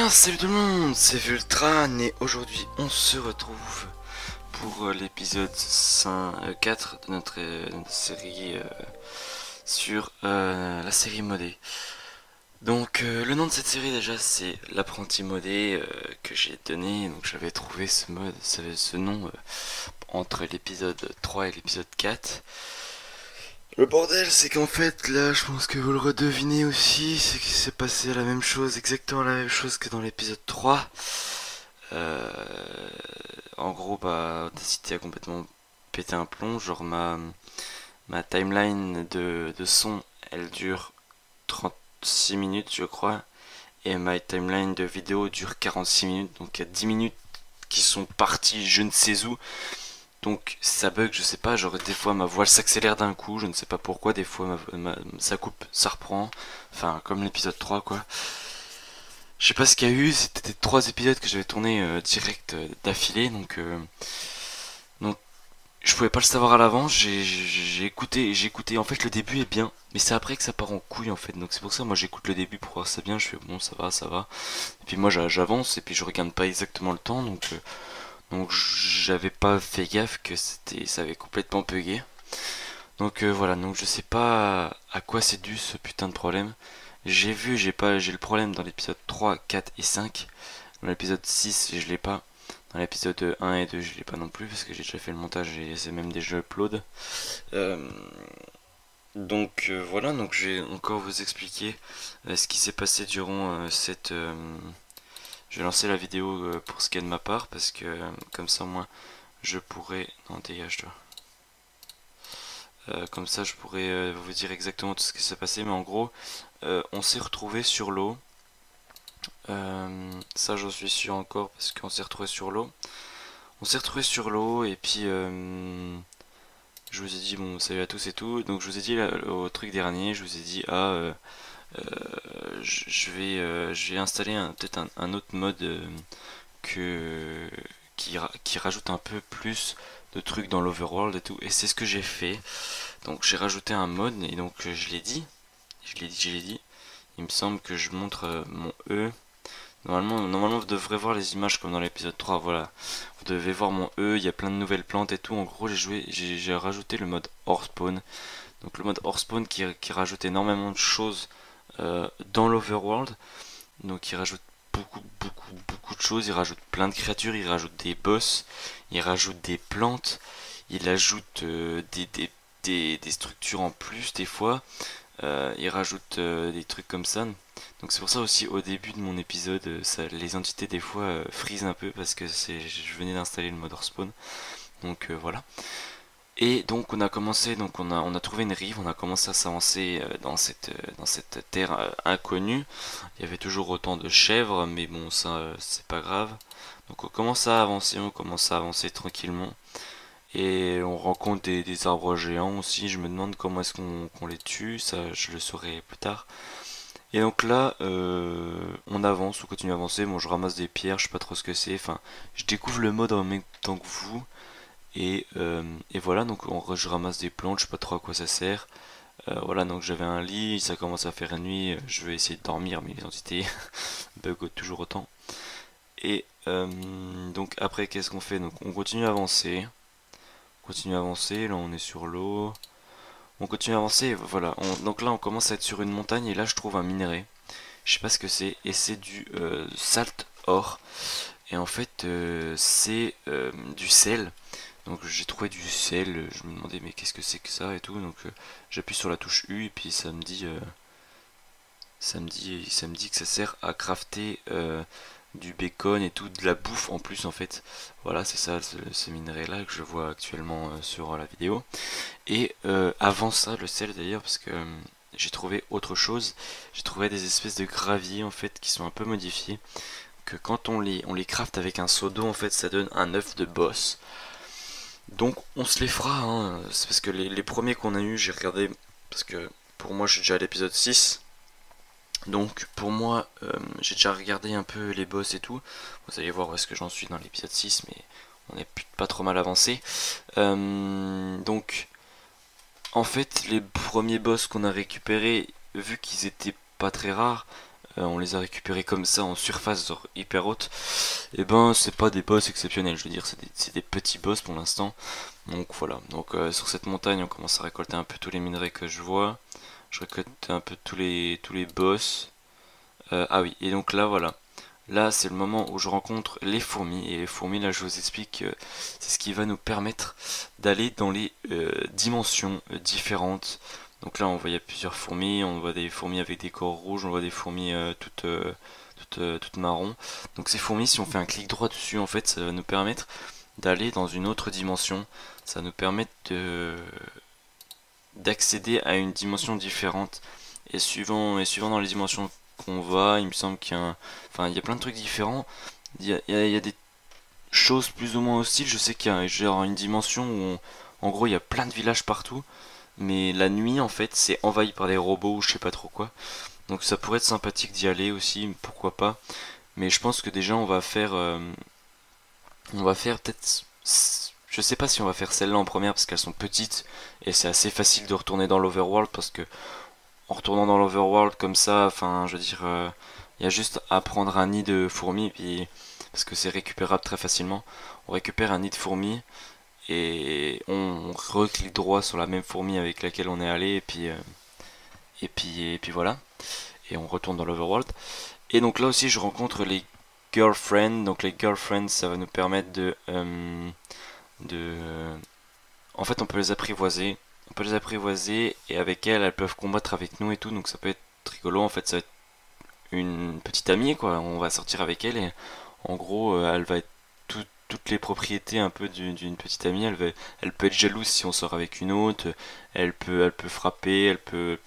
bien, salut tout le monde, c'est Vultran et aujourd'hui on se retrouve pour l'épisode 4 de notre série sur la série modée. Donc le nom de cette série déjà c'est l'apprenti modé que j'ai donné, donc j'avais trouvé ce nom entre l'épisode 3 et l'épisode 4. Le bordel, c'est qu'en fait, là, je pense que vous le redevinez aussi, c'est qu'il s'est passé la même chose, exactement la même chose que dans l'épisode 3. Euh, En gros, bah, Audacity a complètement pété un plomb, genre ma timeline de son, elle dure 36 minutes, je crois, et ma timeline de vidéo dure 46 minutes, donc il y a 10 minutes qui sont parties je ne sais où. Donc ça bug, je sais pas, genre des fois ma voix s'accélère d'un coup, je ne sais pas pourquoi, des fois ça coupe, ça reprend, enfin comme l'épisode 3 quoi. Je sais pas ce qu'il y a eu, c'était 3 épisodes que j'avais tourné direct d'affilée, donc je pouvais pas le savoir à l'avance, j'ai écouté, en fait le début est bien, mais c'est après que ça part en couille en fait, donc c'est pour ça moi j'écoute le début pour voir ça bien, je fais bon ça va, et puis moi j'avance et puis je regarde pas exactement le temps, donc j'avais pas fait gaffe que ça avait complètement bugué. Donc voilà, donc je sais pas à quoi c'est dû ce putain de problème. J'ai le problème dans l'épisode 3, 4 et 5. Dans l'épisode 6, je l'ai pas. Dans l'épisode 1 et 2, je l'ai pas non plus parce que j'ai déjà fait le montage et c'est même déjà upload. Euh, voilà, donc je vais encore vous expliquer ce qui s'est passé durant je vais lancer la vidéo pour ce qui est de ma part parce que comme ça moi je pourrais... Non, dégage-toi. Comme ça je pourrais vous dire exactement tout ce qui s'est passé, mais en gros on s'est retrouvé sur l'eau. Ça j'en suis sûr encore parce qu'on s'est retrouvé sur l'eau. On s'est retrouvé sur l'eau et puis je vous ai dit bon salut à tous et tout. Donc je vous ai dit là, au truc dernier, je vous ai dit je vais installer peut-être un autre mode que qui rajoute un peu plus de trucs dans l'overworld et tout. Et c'est ce que j'ai fait. Donc j'ai rajouté un mode et donc je l'ai dit. Il me semble que je montre mon E. Normalement, vous devrez voir les images comme dans l'épisode 3. Voilà, vous devez voir mon E. Il y a plein de nouvelles plantes et tout. En gros, j'ai rajouté le mode hors spawn. Donc le mode hors spawn qui rajoute énormément de choses dans l'overworld. Donc il rajoute beaucoup de choses. Il rajoute plein de créatures. Il rajoute des boss. Il rajoute des plantes. Il ajoute des structures en plus des fois. Il rajoute des trucs comme ça. Donc c'est pour ça aussi au début de mon épisode, les entités des fois freeze un peu parce que je venais d'installer le mode hors spawn. Donc voilà. Et donc on a commencé, donc on a trouvé une rive, on a commencé à s'avancer dans cette terre inconnue. Il y avait toujours autant de chèvres, mais bon ça c'est pas grave. Donc on commence à avancer tranquillement. Et on rencontre des arbres géants aussi. Je me demande comment est-ce qu'on les tue, ça je le saurai plus tard. Et donc là, on avance, on continue à avancer. Bon, je ramasse des pierres, je sais pas trop ce que c'est. Enfin, je découvre le mode en même temps que vous. Et voilà, donc je ramasse des plantes, je sais pas trop à quoi ça sert. Voilà, donc j'avais un lit, ça commence à faire nuit. Je vais essayer de dormir, mais les entités bug toujours autant. Et donc après, qu'est-ce qu'on fait? Donc on continue à avancer. On continue à avancer, là on est sur l'eau. On continue à avancer, voilà. Donc là on commence à être sur une montagne et là je trouve un minerai. Je sais pas ce que c'est et c'est du salt or. Et en fait c'est du sel. Donc j'ai trouvé du sel, je me demandais mais qu'est-ce que c'est que ça et tout. Donc j'appuie sur la touche U et puis ça me dit que ça sert à crafter du bacon et tout, de la bouffe en plus en fait. Voilà, c'est ça, ce minerai là que je vois actuellement sur la vidéo. Et avant ça, le sel d'ailleurs, parce que j'ai trouvé autre chose. J'ai trouvé des espèces de graviers en fait qui sont un peu modifiés. Que quand on les craft avec un seau d'eau, en fait, ça donne un œuf de boss. Donc on se les fera, hein. C'est parce que les premiers qu'on a eu, j'ai regardé, parce que pour moi je suis déjà à l'épisode 6. Donc pour moi, j'ai déjà regardé un peu les boss et tout. Vous allez voir où est-ce que j'en suis dans l'épisode 6, mais on est pas trop mal avancé. Donc en fait, les premiers boss qu'on a récupérés, vu qu'ils étaient pas très rares, on les a récupérés comme ça en surface genre hyper haute, et ben c'est pas des boss exceptionnels, je veux dire c'est des petits boss pour l'instant. Donc voilà, donc sur cette montagne on commence à récolter un peu tous les minerais que je vois, je récolte un peu tous les boss. Ah oui, et donc là voilà, là c'est le moment où je rencontre les fourmis, et les fourmis là je vous explique, c'est ce qui va nous permettre d'aller dans les dimensions différentes. Donc là on voit il y a plusieurs fourmis, on voit des fourmis avec des corps rouges, on voit des fourmis toutes marron. Donc ces fourmis, si on fait un clic droit dessus, en fait ça va nous permettre d'aller dans une autre dimension, ça va nous permettre d'accéder à une dimension différente. Et suivant dans les dimensions qu'on va, il me semble enfin, il y a plein de trucs différents. Il y a des choses plus ou moins hostiles. Je sais qu'il y a genre une dimension où, en gros, il y a plein de villages partout. Mais la nuit, en fait, c'est envahi par des robots ou je sais pas trop quoi. Donc ça pourrait être sympathique d'y aller aussi, pourquoi pas. Mais je pense que déjà, on va faire peut-être. Je sais pas si on va faire celle-là en première parce qu'elles sont petites et c'est assez facile de retourner dans l'overworld parce que en retournant dans l'overworld comme ça, enfin, je veux dire, il y a juste à prendre un nid de fourmis, puis parce que c'est récupérable très facilement. On récupère un nid de fourmis et on reclique droit sur la même fourmi avec laquelle on est allé, et puis voilà. Et on retourne dans l'overworld. Et donc là aussi, je rencontre les girlfriends. Donc les girlfriends, ça va nous permettre de, en fait, on peut les apprivoiser. On peut les apprivoiser et avec elles, elles peuvent combattre avec nous et tout. Donc ça peut être rigolo. En fait, ça va être une petite amie, quoi. On va sortir avec elle et en gros, elle va être toutes les propriétés un peu d'une petite amie. Elle peut être jalouse si on sort avec une autre. Elle peut frapper.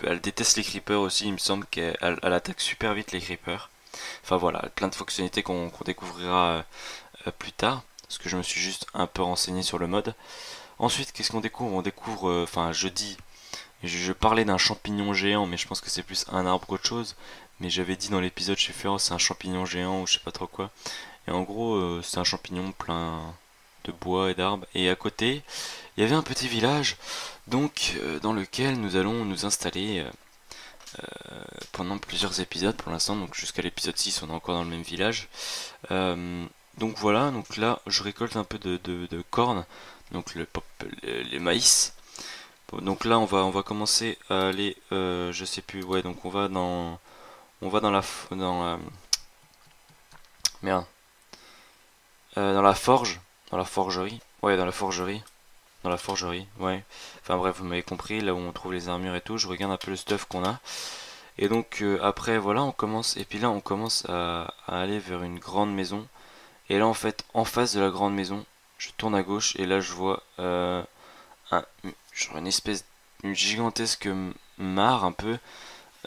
Elle déteste les creepers aussi. Il me semble qu'elle attaque super vite les creepers. Enfin voilà, plein de fonctionnalités qu'on découvrira plus tard. Parce que je me suis juste un peu renseigné sur le mode. Ensuite, qu'est-ce qu'on découvre? On découvre, enfin, je parlais d'un champignon géant, mais je pense que c'est plus un arbre qu'autre chose. Mais j'avais dit dans l'épisode chez Féroce, c'est un champignon géant ou je sais pas trop quoi. Et en gros, c'est un champignon plein de bois et d'arbres. Et à côté, il y avait un petit village, donc dans lequel nous allons nous installer pendant plusieurs épisodes pour l'instant. Donc jusqu'à l'épisode 6, on est encore dans le même village. Euh, donc voilà, donc là, je récolte un peu de cornes, donc les maïs. Bon, donc là, on va commencer à aller, je sais plus, ouais, donc on va dans la, merde, dans la forgerie, ouais, dans la forgerie, ouais. Enfin bref, vous m'avez compris, là où on trouve les armures et tout, je regarde un peu le stuff qu'on a. Et donc après, voilà, on commence, et puis là, on commence à aller vers une grande maison. Et là, en fait, en face de la grande maison, je tourne à gauche, et là, je vois un, genre une gigantesque mare un peu,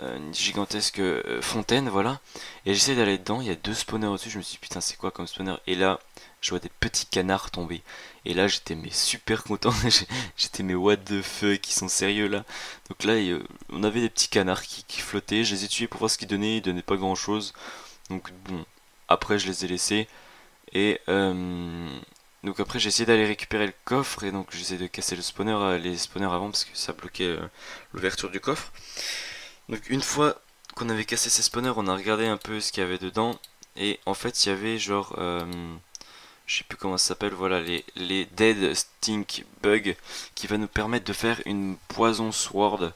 une gigantesque fontaine, voilà. Et j'essaie d'aller dedans, il y a deux spawners au-dessus, je me suis dit putain c'est quoi comme spawner? Et là, je vois des petits canards tomber. Et là j'étais mais super content, j'étais mais what the fuck, ils sont sérieux là. Donc là on avait des petits canards qui flottaient, je les ai tués pour voir ce qu'ils donnaient, ils donnaient pas grand chose. Donc bon, après je les ai laissés. Et donc après j'ai essayé d'aller récupérer le coffre et donc j'essaie de casser les spawners avant parce que ça bloquait l'ouverture du coffre. Donc une fois qu'on avait cassé ces spawners, on a regardé un peu ce qu'il y avait dedans. Et en fait il y avait genre, je sais plus comment ça s'appelle, voilà, les Dead Stink Bug qui va nous permettre de faire une poison sword.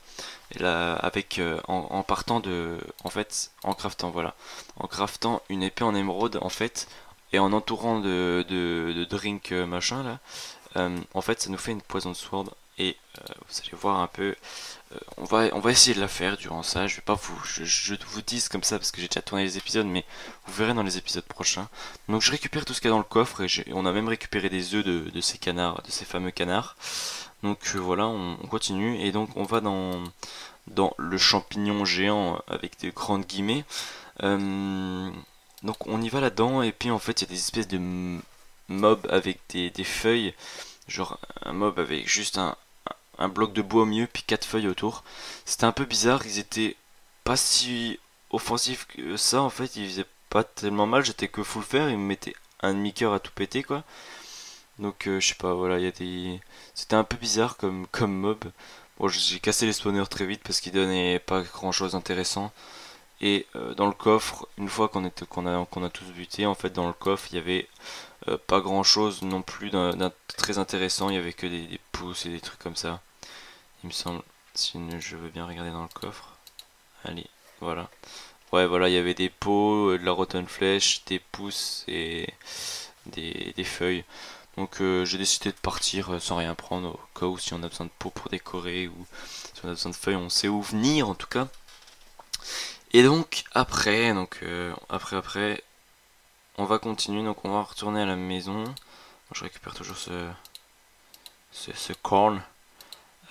Et là, avec, en partant de, en fait, en craftant, voilà, en craftant une épée en émeraude en fait, et en entourant de drink machin là, en fait ça nous fait une poison sword. Et vous allez voir un peu, on va essayer de la faire durant ça. Je vais pas je vous dis comme ça parce que j'ai déjà tourné les épisodes, mais vous verrez dans les épisodes prochains. Donc je récupère tout ce qu'il y a dans le coffre et on a même récupéré des œufs de ces canards, de ces fameux canards. Donc voilà, on continue et donc on va dans le champignon géant avec des grandes guillemets. Euh, donc on y va là-dedans et puis en fait il y a des espèces de mobs avec des feuilles, genre un mob avec juste un bloc de bois au milieu puis quatre feuilles autour. C'était un peu bizarre, ils étaient pas si offensifs que ça en fait, ils faisaient pas tellement mal, j'étais que full fer, ils me mettaient un demi-cœur à tout péter quoi. Donc je sais pas, voilà, il y a des... C'était un peu bizarre comme mob. Bon, j'ai cassé les spawners très vite parce qu'ils donnaient pas grand chose d'intéressant. Et dans le coffre, une fois qu'on a tous buté, en fait dans le coffre il y avait pas grand chose non plus d'un très intéressant, il y avait que des pouces et des trucs comme ça, il me semble, si je veux bien regarder dans le coffre. Allez, voilà. Ouais, voilà, il y avait des pots, de la rotten flèche, des pouces et des feuilles. Donc j'ai décidé de partir sans rien prendre au cas où si on a besoin de pots pour décorer ou si on a besoin de feuilles, on sait où venir en tout cas. Et donc après, après, on va continuer, donc on va retourner à la maison. Je récupère toujours ce corn.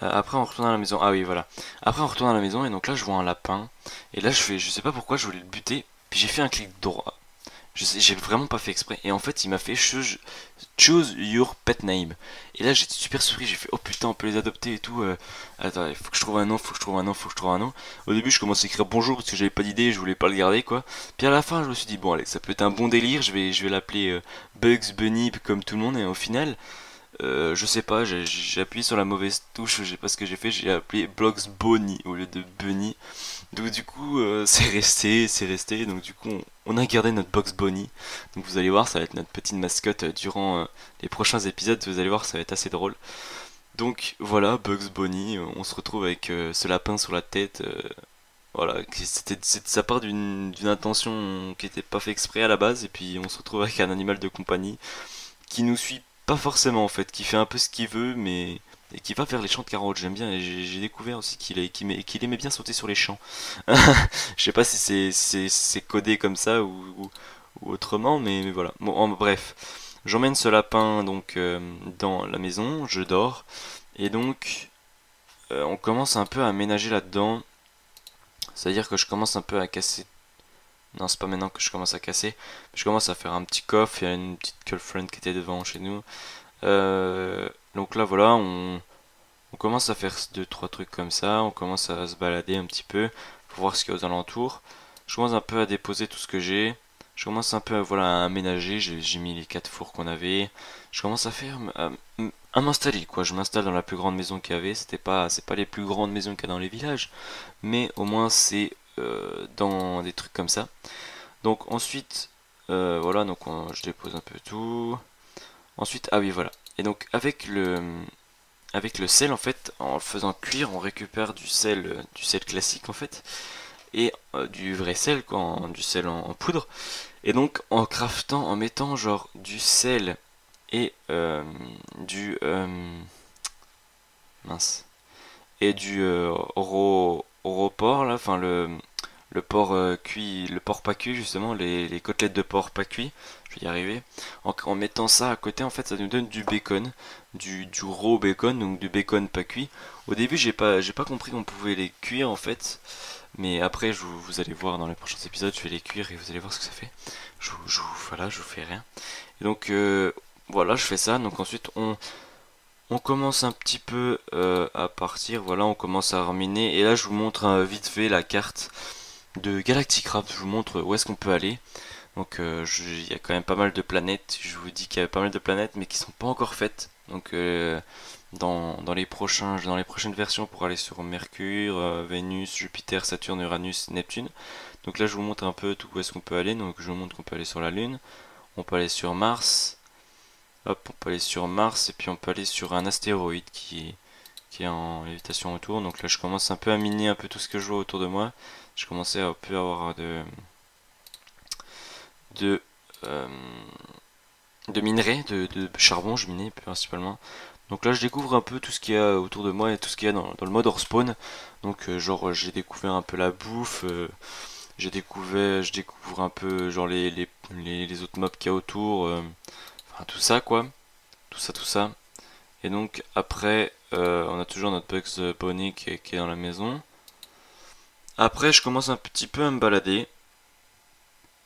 Après on retourne à la maison. Ah oui voilà. Après on retourne à la maison et donc là je vois un lapin. Et là je sais pas pourquoi je voulais le buter. Puis j'ai fait un clic droit. J'ai vraiment pas fait exprès. Et en fait il m'a fait choose your pet name. Et là j'étais super surpris. J'ai fait oh putain on peut les adopter et tout. Attends il faut que je trouve un nom, faut que je trouve un nom, faut que je trouve un nom. Au début je commençais à écrire bonjour parce que j'avais pas d'idée, je voulais pas le garder quoi. Puis à la fin je me suis dit bon allez ça peut être un bon délire. Je vais l'appeler Bugs Bunny comme tout le monde. Et au final je sais pas, j'ai appuyé sur la mauvaise touche, je sais pas ce que j'ai fait, j'ai appelé Blox Bonnie au lieu de Bunny. Donc du coup, c'est resté, donc du coup, on a gardé notre Box Bonnie. Donc vous allez voir, ça va être notre petite mascotte durant les prochains épisodes, vous allez voir, ça va être assez drôle. Donc voilà, Bugs Bunny, on se retrouve avec ce lapin sur la tête. Voilà, ça part d'une intention qui était pas fait exprès à la base, et puis on se retrouve avec un animal de compagnie qui nous suit pas forcément en fait, qui fait un peu ce qu'il veut, mais et qui va faire les champs de carottes. J'aime bien, et j'ai découvert aussi qu'il aimait bien sauter sur les champs. Je sais pas si c'est codé comme ça ou autrement, mais voilà. Bon, bref, j'emmène ce lapin donc dans la maison, je dors, et donc on commence un peu à aménager là-dedans. C'est-à-dire que je commence un peu à casser. Non, c'est pas maintenant que je commence à casser. Je commence à faire un petit coffre. Il y a une petite girlfriend qui était devant chez nous. Donc là, voilà, on commence à faire deux, trois trucs comme ça. On commence à se balader un petit peu pour voir ce qu'il y a aux alentours. Je commence un peu à déposer tout ce que j'ai. Je commence un peu à, voilà, à aménager. J'ai mis les quatre fours qu'on avait. Je commence à faire à m'installer quoi. Je m'installe dans la plus grande maison qu'il y avait. C'est pas les plus grandes maisons qu'il y a dans les villages, mais au moins c'est dans des trucs comme ça. Donc ensuite, voilà, donc je dépose un peu tout. Ensuite, ah oui, voilà. Et donc avec le sel en fait, en le faisant cuire, on récupère du sel classique en fait, et du vrai sel quoi, du sel en poudre. Et donc en craftant, en mettant genre du sel et du mince et du porc là, enfin le porc cuit, le porc pas cuit justement, les côtelettes de porc pas cuit, je vais y arriver. En mettant ça à côté, en fait, ça nous donne du bacon, du raw bacon, donc du bacon pas cuit. Au début, j'ai pas compris qu'on pouvait les cuire en fait, mais après, vous allez voir dans les prochains épisodes, je vais les cuire et vous allez voir ce que ça fait. Voilà, je vous fais rien. Et donc voilà, je fais ça. Donc ensuite, on commence un petit peu à partir. Voilà, on commence à reminer. Et là, je vous montre vite fait la carte de Galacticraft. Je vous montre où est-ce qu'on peut aller. Donc il y a quand même pas mal de planètes. Je vous dis qu'il y a pas mal de planètes, mais qui sont pas encore faites. Donc dans les prochaines versions pour aller sur Mercure, Vénus, Jupiter, Saturne, Uranus, Neptune. Donc là, je vous montre un peu tout où est-ce qu'on peut aller. Donc je vous montre qu'on peut aller sur la Lune, on peut aller sur Mars. Hop, on peut aller sur Mars et puis on peut aller sur un astéroïde qui est en lévitation autour. Donc là, je commence un peu à miner un peu tout ce que je vois autour de moi. Je commençais à un peu avoir de, euh, de minerais, de charbon, je minais principalement. Donc là, je découvre un peu tout ce qu'il y a autour de moi et tout ce qu'il y a dans le mode hors spawn. Donc genre, j'ai découvert un peu la bouffe. Je découvre un peu genre les autres mobs qu'il y a autour. Enfin, tout ça quoi. Tout ça. Et donc après, on a toujours notre Bugs Bunny qui est dans la maison. Après, je commence un petit peu à me balader.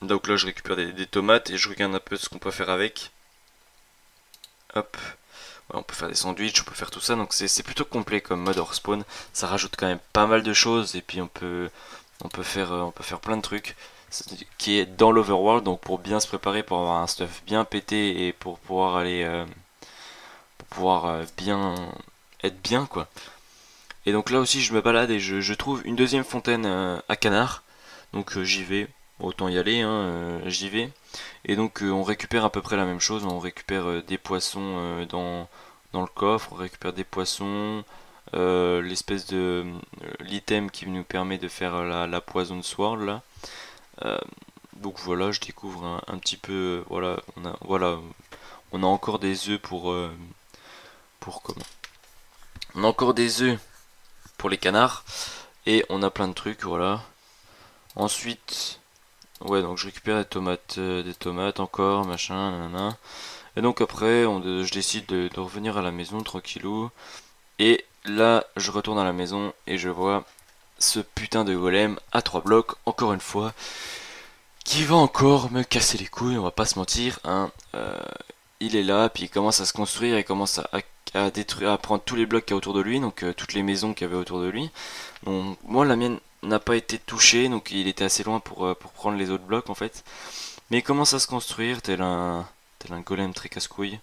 Donc là, je récupère des tomates et je regarde un peu ce qu'on peut faire avec. Hop. Ouais, on peut faire des sandwichs, on peut faire tout ça. Donc c'est plutôt complet comme mode hors spawn. Ça rajoute quand même pas mal de choses et puis on peut faire plein de trucs. Qui est dans l'overworld, donc pour bien se préparer, pour avoir un stuff bien pété et pour pouvoir aller, pour pouvoir bien être bien quoi. Et donc là aussi je me balade et je trouve une deuxième fontaine à canard. Donc j'y vais, autant y aller, hein, j'y vais. Et donc on récupère à peu près la même chose, on récupère des poissons dans le coffre, on récupère des poissons, l'espèce de l'item qui nous permet de faire la poison sword là. Euh, donc voilà, je découvre un petit peu, voilà, on a encore des œufs pour comment? On a encore des œufs pour les canards et on a plein de trucs, voilà. Ensuite, ouais, donc je récupère des tomates encore, machin, nanana. Et donc après, je décide de revenir à la maison tranquillou. Et là, je retourne à la maison et je vois ce putain de golem à 3 blocs, encore une fois, qui va encore me casser les couilles, on va pas se mentir, hein. Il est là, puis il commence à se construire, il commence à détruire, à prendre tous les blocs qu'il y a autour de lui, donc toutes les maisons qu'il y avait autour de lui. Donc moi, la mienne n'a pas été touchée, donc il était assez loin pour prendre les autres blocs en fait. Mais il commence à se construire, tel un golem très casse-couille.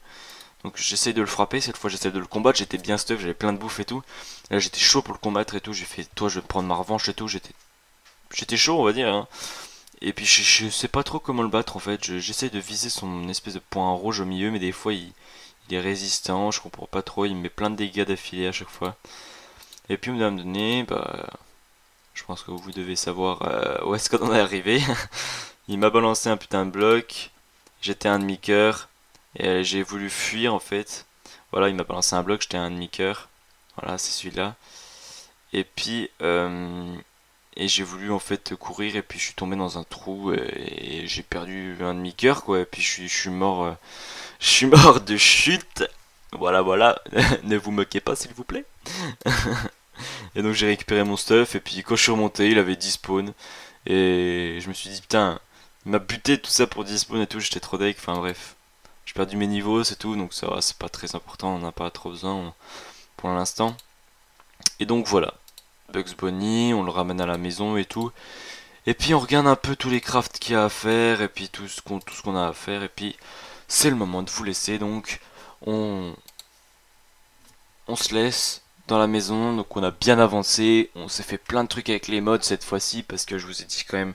Donc j'essaye de le frapper, cette fois j'essaie de le combattre, j'étais bien stuff, j'avais plein de bouffe et tout. Et là j'étais chaud pour le combattre et tout, j'ai fait, toi je vais prendre ma revanche et tout, j'étais chaud on va dire, hein. Et puis je sais pas trop comment le battre en fait, j'essaye de viser son espèce de point rouge au milieu, mais des fois il est résistant, je comprends pas trop, il me met plein de dégâts d'affilée à chaque fois. Et puis au moment donné, bah, je pense que vous devez savoir où est-ce qu'on en est arrivé. Il m'a balancé un putain de bloc, j'étais un demi-cœur, et j'ai voulu fuir en fait. Voilà, il m'a balancé un bloc, j'étais un demi-cœur. Voilà, c'est celui-là. Et puis, et j'ai voulu en fait courir, et puis je suis tombé dans un trou, et j'ai perdu un demi-cœur quoi, et puis je suis mort, je suis mort de chute. Voilà, voilà, ne vous moquez pas s'il vous plaît. Et donc j'ai récupéré mon stuff, et puis quand je suis remonté, il avait 10 spawns. Et je me suis dit, putain, il m'a buté tout ça pour 10 spawns et tout, j'étais trop deg, enfin bref. J'ai perdu mes niveaux, c'est tout, donc ça va, c'est pas très important, on n'a pas trop besoin pour l'instant. Et donc voilà, Bugs Bunny, on le ramène à la maison et tout. Et puis on regarde un peu tous les crafts qu'il y a à faire, et puis tout ce qu'on a à faire, et puis c'est le moment de vous laisser, donc on, on se laisse dans la maison, donc on a bien avancé, on s'est fait plein de trucs avec les mods cette fois-ci, parce que je vous ai dit quand même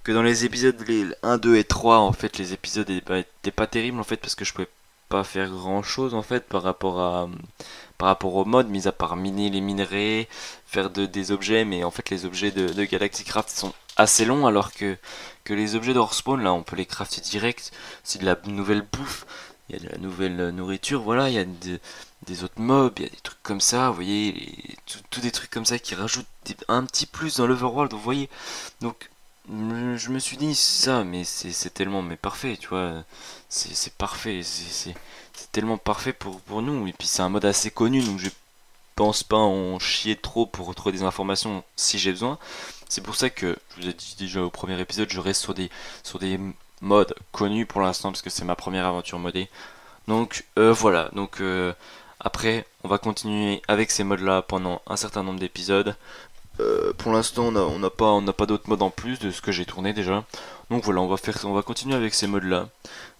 que dans les épisodes les 1, 2 et 3, en fait les épisodes étaient pas terribles en fait, parce que je pouvais pas faire grand chose en fait par rapport aux mods, mis à part miner les minerais, faire des objets, mais en fait les objets de Galaxy Craft sont assez longs, alors que les objets de Spawn là on peut les crafter direct, c'est de la nouvelle bouffe, il y a de la nouvelle nourriture, voilà, il y a des autres mobs, il y a des trucs comme ça, vous voyez, tout des trucs comme ça qui rajoutent un petit plus dans l'overworld, vous voyez. Donc je me suis dit ça, mais c'est tellement mais parfait, tu vois, c'est parfait, c'est tellement parfait pour nous, et puis c'est un mode assez connu, donc je pense pas en chier trop pour retrouver des informations si j'ai besoin. C'est pour ça que je vous ai dit déjà au premier épisode, je reste sur des modes connus pour l'instant, parce que c'est ma première aventure modée. Donc voilà, donc après on va continuer avec ces modes là pendant un certain nombre d'épisodes. Pour l'instant on n'a pas d'autres modes en plus de ce que j'ai tourné déjà. Donc voilà, on va continuer avec ces modes là.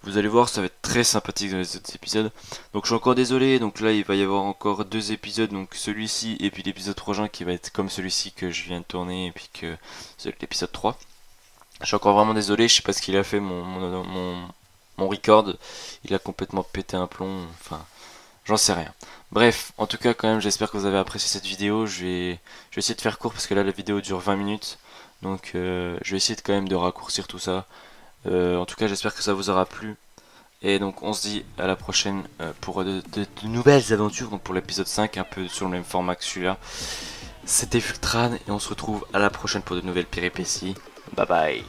Vous allez voir, ça va être très sympathique dans les autres épisodes. Donc je suis encore désolé, donc là il va y avoir encore 2 épisodes, donc celui-ci et puis l'épisode prochain qui va être comme celui-ci que je viens de tourner, et puis que c'est l'épisode 3. Je suis encore vraiment désolé, je sais pas ce qu'il a fait mon record, il a complètement pété un plomb, enfin j'en sais rien. Bref, en tout cas quand même j'espère que vous avez apprécié cette vidéo, je vais essayer de faire court parce que là la vidéo dure 20 minutes, donc je vais essayer quand même de raccourcir tout ça. En tout cas j'espère que ça vous aura plu, et donc on se dit à la prochaine pour de nouvelles aventures, donc pour l'épisode 5 un peu sur le même format que celui-là. C'était Vultran et on se retrouve à la prochaine pour de nouvelles péripéties. Bye bye.